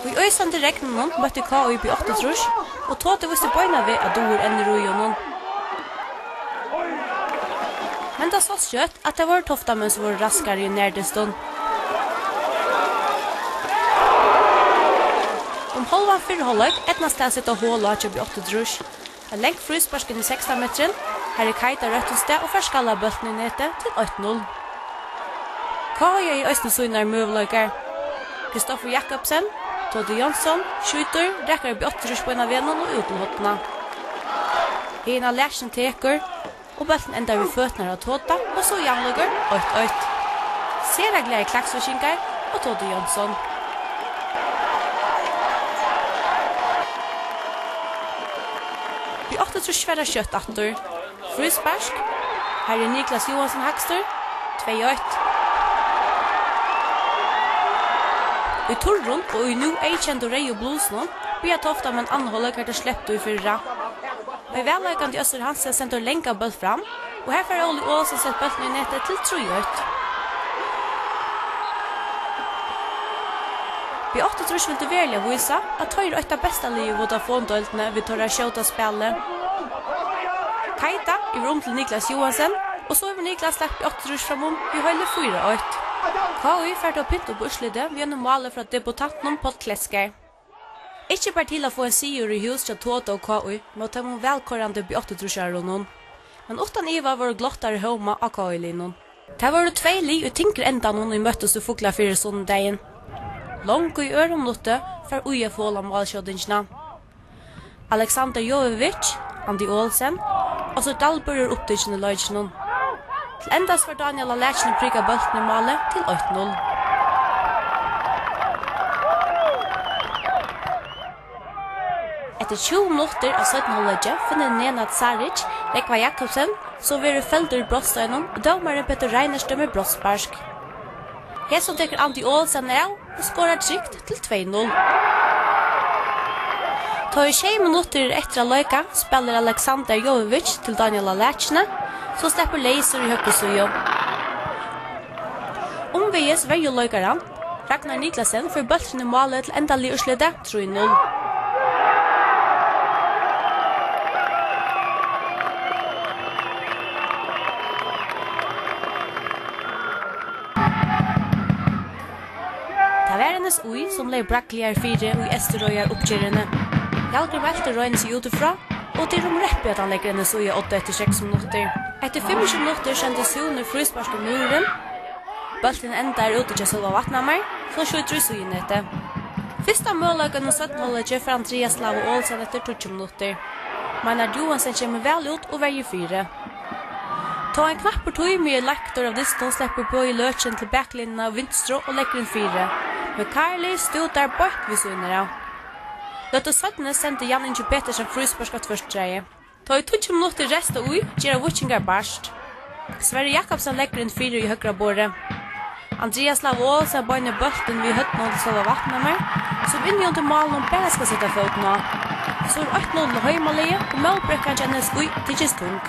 Vi øysande regnen møtte KU på 8 trus, og tåte visste bøyna ved at doer ender ui honom. Men det så skjøtt at det var toftamøn som var raskere i nærdestund. Halvan fyrrehållag, etna sted sitta håla til på 8 trus. Det lengt frysbarsken i 16 metren, her Keita rødt sted og forskalla bølten i nettet til 8-0. Kaja i Østensøynar møvløyker. Kristoffer Jakobsen, Tode Jonsson, skjuter, rekker på 8 trus på en av venen og utenhottene. En av lærsen teker, og bølten ender ved føtene av Tode, og så jamløyker 8-8. Sera glede klaksforskinkar og Tode Jonsson. Vi 8 trus svære kjøtt atter. Frysbarsk. Her Niklas Johansson Hakster. 2-8. I Torrund og i nu eikjent og rei og blusen blir tofta med en anholdet hver det sleppte i fyrra. Og i velleikant i Øster Hansen sender lenka bøtt fram, og her får Oli Åsen sett bøtten i nettet til 3-8. Vi 8 trus vil det velja visa at tøyre 8 besta liv og Vodafone-døltene vi tørre kjøta spillet. Keita i rom til Niklas Johansen, og så er Niklas släppt 8 trus framom vi høyler 4-8. KU færte å pynte på utslidet vi gjennom målet fra debutanten på Klesker. Ikke bare til å få en sigur i hus til Tåte og KU, men å ta med velkårande på 8 trusjæronen. Men utan Iva var det glottere hjemme av KU-linjen. Det var det 2 li og tinkere enda noen vi møttes til Fugla 4 dagen. Långt i øreomnåttet for uja få om valgkjødingene. Alexander Jovovic, Andi Olsen, og så Dalbører opptidgjende løgjene. Til endas var Daniel og Lætsjene prikket bølten i målet til 8-0. Etter 20 minutter av 17-hållegget finner Nenad Saric, Rekva Jakobsen, så vil det felter i brottstøynen, og dommeren Petter Reinerstø med brottsparsk. Her så tekker Andi Olsen av, og skårer trygt til 2-0. Tar 20 minutter etter å løyka, spiller Alexander Jovovic til Daniel og Lætsjene, så slipper Leiser i høkkesøyo. Omveges verjeløykeren, Ragnar Niklasen får bølten i målet til endelig utslidet 3-0. Tavernes ui som lei brakkligere 4 og i Esterøya oppkjørende. Hjalger velter røyne seg utifra, og til reppet at han legger hennes ui 8 etter 6 minutter. Etter 25 minutter kjente Sune frysbarsk om muren. Bølten ender ute til Sølva Vatnammer, så skjøter i nettet. Første måløkken og 17-hållet for Andreas Lavo Olsen etter 20 minutter. Maynard Johansen kommer vel ut og veier 4. Ta en knapp på tog med lektor av distan slipper på i løtjen til backlinjen av Vinstro og legger inn 4. Men Carly stod der bort ved Sune av. Løtte 17 sendte Jan Inge Petersen frysbarsk at første dreie. Ta i 20 minutter resten ui, gjør Wutchingar barst. Sverre Jakobsen legger inn 4 i høyre båret. Andreas Lavo Olsen bøyner bølten ved høtten til Sølva Vatnammer, som inni under malen om bare skal sitte foten av. Så er 8-0 til høymalige, og målbrekkeren kjennes ui til Gistung.